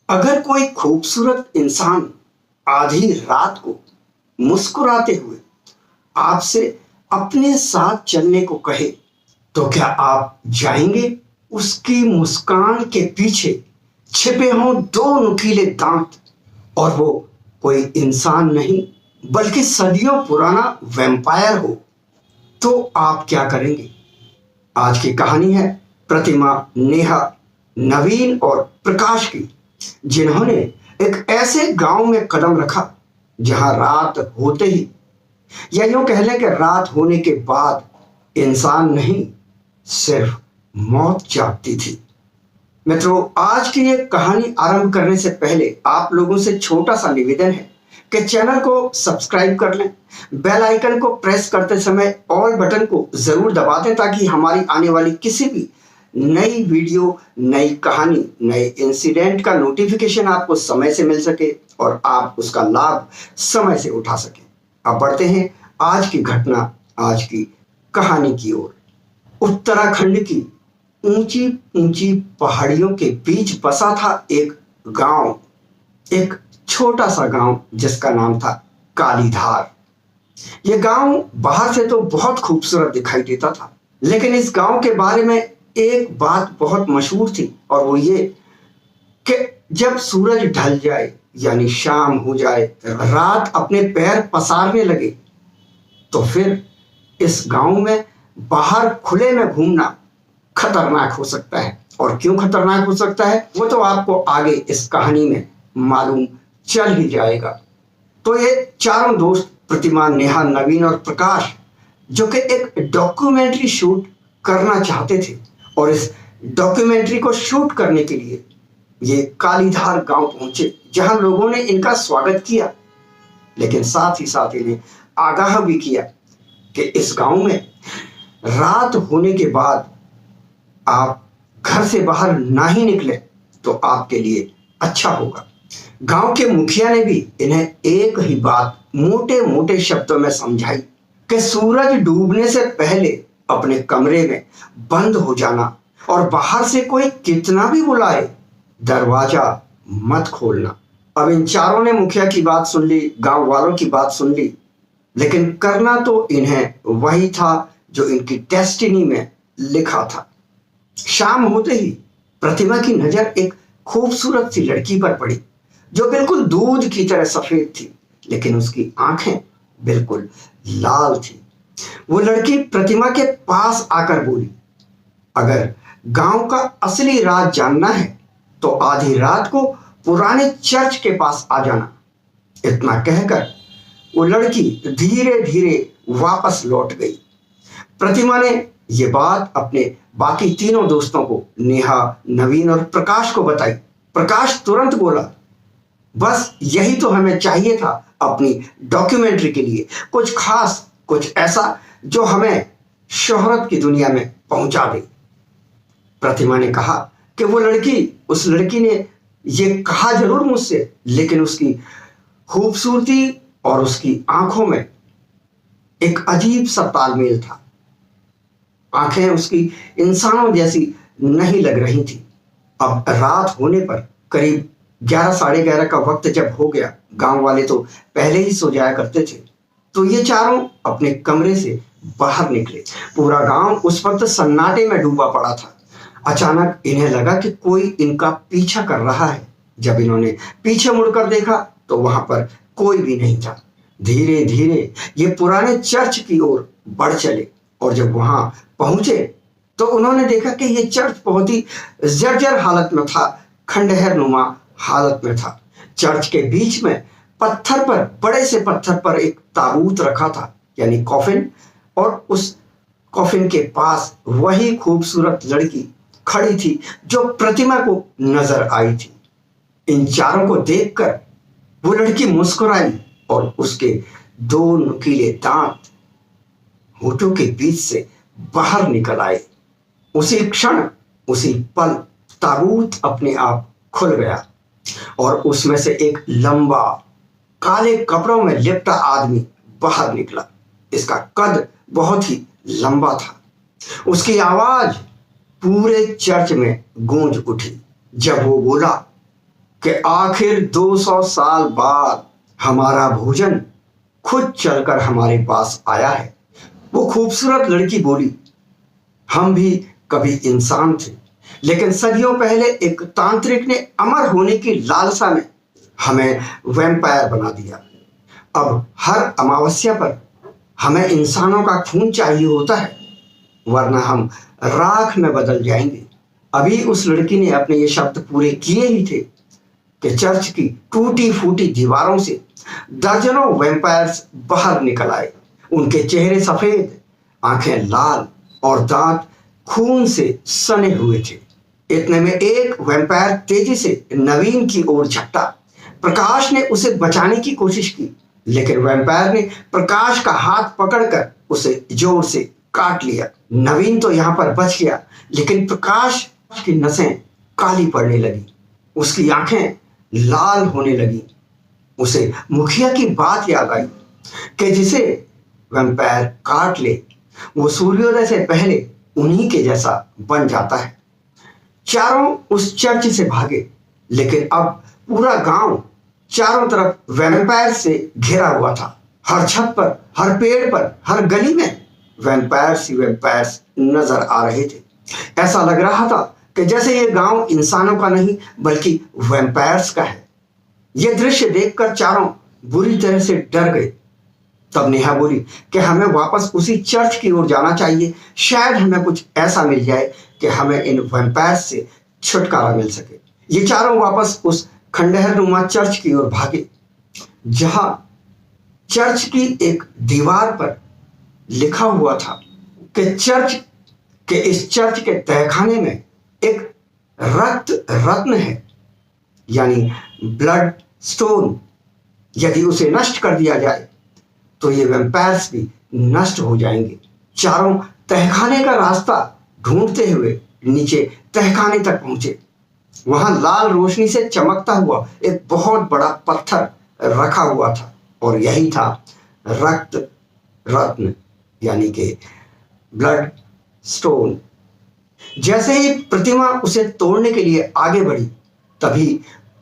अगर कोई खूबसूरत इंसान आधी रात को मुस्कुराते हुए आपसे अपने साथ चलने को कहे, तो क्या आप जाएंगे? उसकी मुस्कान के पीछे छिपे हों दो नुकीले दांत और वो कोई इंसान नहीं बल्कि सदियों पुराना वैम्पायर हो, तो आप क्या करेंगे? आज की कहानी है प्रतिमा, नेहा, नवीन और प्रकाश की, जिन्होंने एक ऐसे गांव में कदम रखा जहां रात होते ही, या यूं कह लें कि रात होने के बाद इंसान नहीं, सिर्फ मौत जागती थी। मित्रों, आज की ये कहानी आरंभ करने से पहले आप लोगों से छोटा सा निवेदन है कि चैनल को सब्सक्राइब कर लें, बेल आइकन को प्रेस करते समय ऑल बटन को जरूर दबा दें ताकि हमारी आने वाली किसी भी नई वीडियो, नई कहानी, नए इंसिडेंट का नोटिफिकेशन आपको समय से मिल सके और आप उसका लाभ समय से उठा सकें। अब बढ़ते हैं आज की घटना, आज की कहानी की ओर। उत्तराखंड की ऊंची ऊंची पहाड़ियों के बीच बसा था एक गांव, एक छोटा सा गांव जिसका नाम था कालीधार। यह गांव बाहर से तो बहुत खूबसूरत दिखाई देता था, लेकिन इस गांव के बारे में एक बात बहुत मशहूर थी, और वो ये कि जब सूरज ढल जाए यानी शाम हो जाए, रात अपने पैर पसारने लगे, तो फिर इस गांव में बाहर खुले में घूमना खतरनाक हो सकता है। और क्यों खतरनाक हो सकता है वो तो आपको आगे इस कहानी में मालूम चल ही जाएगा। तो ये चारों दोस्त, प्रतिमा, नेहा, नवीन और प्रकाश, जो कि एक डॉक्यूमेंट्री शूट करना चाहते थे, और इस डॉक्यूमेंट्री को शूट करने के लिए ये कालीधार गांव पहुंचे, जहां लोगों ने इनका स्वागत किया, लेकिन साथ ही साथ इन्हें आगाह भी किया कि इस गांव में रात होने के बाद आप घर से बाहर ना ही निकले तो आपके लिए अच्छा होगा। गांव के मुखिया ने भी इन्हें एक ही बात मोटे मोटे शब्दों में समझाई कि सूरज डूबने से पहले अपने कमरे में बंद हो जाना, और बाहर से कोई कितना भी बुलाए दरवाजा मत खोलना। अब इन चारों ने मुखिया की बात सुन ली, गांव वालों की बात सुन ली, लेकिन करना तो इन्हें वही था जो इनकी डेस्टिनी में लिखा था। शाम होते ही प्रतिमा की नजर एक खूबसूरत सी लड़की पर पड़ी, जो बिल्कुल दूध की तरह सफेद थी, लेकिन उसकी आंखें बिल्कुल लाल थी। वो लड़की प्रतिमा के पास आकर बोली, अगर गांव का असली राज जानना है तो आधी रात को पुराने चर्च के पास आ जाना। इतना कहकर वो लड़की धीरे धीरे वापस लौट गई। प्रतिमा ने ये बात अपने बाकी तीनों दोस्तों को, नेहा, नवीन और प्रकाश को बताई। प्रकाश तुरंत बोला, बस यही तो हमें चाहिए था अपनी डॉक्यूमेंट्री के लिए, कुछ खास, कुछ ऐसा जो हमें शोहरत की दुनिया में पहुंचा दे। प्रतिमा ने कहा कि उस लड़की ने ये कहा जरूर मुझसे, लेकिन उसकी खूबसूरती और उसकी आंखों में एक अजीब सा तालमेल था। आंखें उसकी इंसानों जैसी नहीं लग रही थी। अब रात होने पर करीब 11, साढ़े 11 का वक्त जब हो गया, गांव वाले तो पहले ही सो जाया करते थे, तो ये चारों अपने कमरे से बाहर निकले। पूरा गांव उस वक्त सन्नाटे में डूबा पड़ा था। अचानक इन्हें लगा कि कोई इनका पीछा कर रहा है। जब इन्होंने पीछे मुड़कर देखा तो वहां पर कोई भी नहीं था। धीरे धीरे ये पुराने चर्च की ओर बढ़ चले, और जब वहां पहुंचे तो उन्होंने देखा कि यह चर्च बहुत ही जर्जर हालत में था, खंडहर नुमा हालत में था। चर्च के बीच में पत्थर पर, बड़े से पत्थर पर एक ताबूत रखा था, यानी कॉफिन, और उस कॉफिन के पास वही खूबसूरत लड़की खड़ी थी जो प्रतिमा को नजर आई थी। इन चारों को देखकर वो लड़की मुस्कुराई और उसके दो नुकीले दांत होठों के बीच से बाहर निकल आए। उसी क्षण, उसी पल ताबूत अपने आप खुल गया और उसमें से एक लंबा, काले कपड़ों में लिपटा आदमी बाहर निकला। इसका कद बहुत ही लंबा था। उसकी आवाज पूरे चर्च में गूंज उठी जब वो बोला, कि आखिर 200 साल बाद हमारा भोजन खुद चलकर हमारे पास आया है। वो खूबसूरत लड़की बोली, हम भी कभी इंसान थे, लेकिन सदियों पहले एक तांत्रिक ने अमर होने की लालसा में हमें वैम्पायर बना दिया। अब हर अमावस्या पर हमें इंसानों का खून चाहिए होता है, वरना हम राख में बदल जाएंगे। अभी उस लड़की ने अपने ये शब्द पूरे किए ही थे कि चर्च की टूटी फूटी दीवारों से दर्जनों वैम्पायर्स बाहर निकल आए। उनके चेहरे सफेद, आंखें लाल और दांत खून से सने हुए थे। इतने में एक वैम्पायर तेजी से नवीन की ओर झपटा। प्रकाश ने उसे बचाने की कोशिश की, लेकिन वैम्पायर ने प्रकाश का हाथ पकड़कर उसे जोर से काट लिया। नवीन तो यहां पर बच गया, लेकिन प्रकाश की नसें काली पड़ने लगी, उसकी आंखें लाल होने लगी। उसे मुखिया की बात याद आई कि जिसे वैम्पायर काट ले वो सूर्योदय से पहले उन्हीं के जैसा बन जाता है। चारों उस चर्च से भागे, लेकिन अब पूरा गांव चारों तरफ वैम्पायर से घिरा हुआ था। हर छत पर, हर पेड़ पर, हर गली में वैम्पायर्स ही वैम्पायर्स नजर आ रहे थे। ऐसा लग रहा था कि जैसे ये गांव इंसानों का नहीं बल्कि वैम्पायर्स का है। यह दृश्य देखकर चारों बुरी तरह से डर गए। तब नेहा बोली कि हमें वापस उसी चर्च की ओर जाना चाहिए, शायद हमें कुछ ऐसा मिल जाए कि हमें इन वैम्पायर्स से छुटकारा मिल सके। ये चारों वापस उस खंडहरनुमा चर्च की ओर भागे, जहां चर्च की एक दीवार पर लिखा हुआ था कि इस चर्च के तहखाने में एक रक्त रत्न है, यानी ब्लड स्टोन। यदि उसे नष्ट कर दिया जाए तो ये वैम्पायर्स भी नष्ट हो जाएंगे। चारों तहखाने का रास्ता ढूंढते हुए नीचे तहखाने तक पहुंचे। वहां लाल रोशनी से चमकता हुआ एक बहुत बड़ा पत्थर रखा हुआ था, और यही था रक्त रत्न, यानी कि ब्लड स्टोन। जैसे ही प्रतिमा उसे तोड़ने के लिए आगे बढ़ी, तभी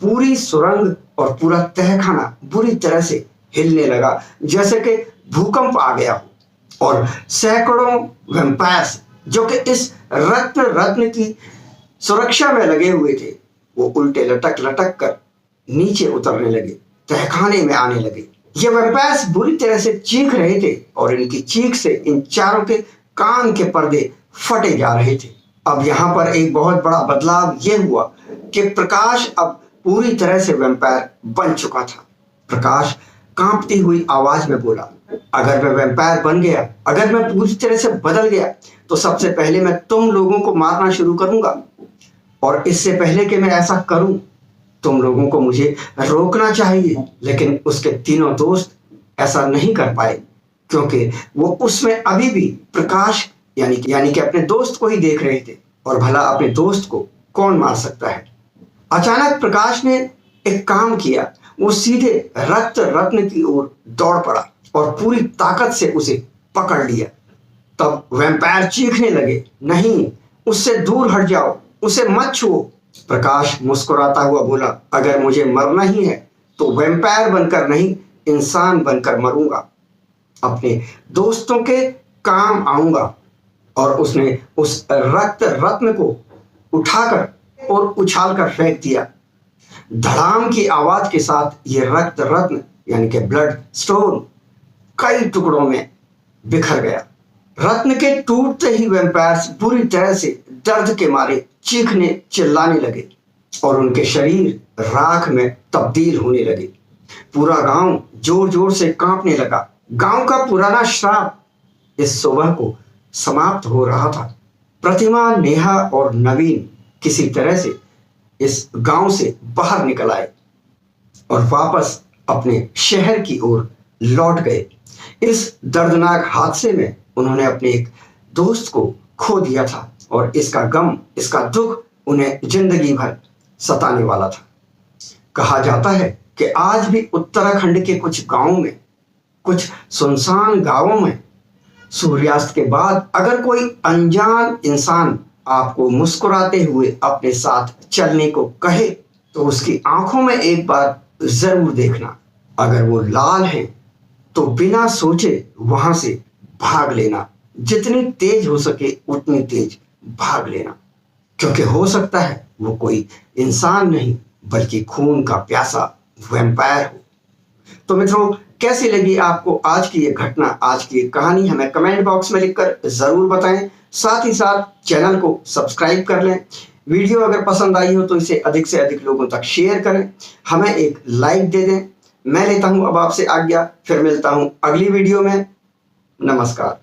पूरी सुरंग और पूरा तहखाना बुरी तरह से हिलने लगा, जैसे कि भूकंप आ गया हो। और सैकड़ों वैम्पायर्स जो कि इस रत्न रत्न की सुरक्षा में लगे हुए थे, वो उल्टे लटक लटक कर नीचे उतरने लगे, तहखाने में आने लगे। ये वैम्पायर्स बुरी तरह से चीख रहे थे, और इनकी चीख से इन चारों के कान के पर्दे फटे जा रहे थे। अब यहाँ पर एक बहुत बड़ा बदलाव ये हुआ कि प्रकाश अब पूरी तरह से वैम्पायर बन चुका था। प्रकाश कांपती हुई आवाज में बोला, अगर मैं वैम्पायर बन गया, अगर मैं पूरी तरह से बदल गया, तो सबसे पहले मैं तुम लोगों को मारना शुरू करूंगा। और इससे पहले कि मैं ऐसा करूं, तुम लोगों को मुझे रोकना चाहिए। लेकिन उसके तीनों दोस्त ऐसा नहीं कर पाए, क्योंकि वो उसमें अभी भी प्रकाश यानी कि अपने दोस्त को ही देख रहे थे, और भला अपने दोस्त को कौन मार सकता है। अचानक प्रकाश ने एक काम किया, वो सीधे रक्त रत्न की ओर दौड़ पड़ा और पूरी ताकत से उसे पकड़ लिया। तब वैम्पायर चीखने लगे, नहीं, उससे दूर हट जाओ, उसे मत छुओ। प्रकाश मुस्कुराता हुआ बोला, अगर मुझे मरना ही है तो वैम्पायर बनकर नहीं, इंसान बनकर मरूंगा, अपने दोस्तों के काम आऊंगा। और उसने उस रक्त रत्न को उठाकर और उछालकर फेंक दिया। धड़ाम की आवाज के साथ यह रक्त रत्न यानी कि ब्लड स्टोन कई टुकड़ों में बिखर गया। रत्न के टूटते ही वैम्पायर्स बुरी तरह से दर्द के मारे चीखने चिल्लाने लगे, और उनके शरीर राख में तब्दील होने लगे। पूरा गांव जोर जोर से कांपने लगा। गांव का पुराना श्राप इस सुबह को समाप्त हो रहा था। प्रतिमा, नेहा और नवीन किसी तरह से इस गांव से बाहर निकल आए और वापस अपने शहर की ओर लौट गए। इस दर्दनाक हादसे में उन्होंने अपने एक दोस्त को खो दिया था, और इसका गम, इसका दुख उन्हें जिंदगी भर सताने वाला था। कहा जाता है कि आज भी उत्तराखंड के कुछ गांवों में, कुछ सुनसान गांवों में सूर्यास्त के बाद अगर कोई अनजान इंसान आपको मुस्कुराते हुए अपने साथ चलने को कहे, तो उसकी आंखों में एक बार जरूर देखना। अगर वो लाल है तो बिना सोचे वहां से भाग लेना, जितनी तेज हो सके उतनी तेज भाग लेना, क्योंकि हो सकता है वो कोई इंसान नहीं बल्कि खून का प्यासा वैम्पायर हो। तो मित्रों, कैसी लगी आपको आज की ये घटना, आज की ये कहानी? हमें कमेंट बॉक्स में लिखकर जरूर बताएं। साथ ही साथ चैनल को सब्सक्राइब कर लें। वीडियो अगर पसंद आई हो तो इसे अधिक से अधिक लोगों तक शेयर करें, हमें एक लाइक दे दें। मैं लेता हूं अब आपसे आज्ञा, फिर मिलता हूं अगली वीडियो में। नमस्कार।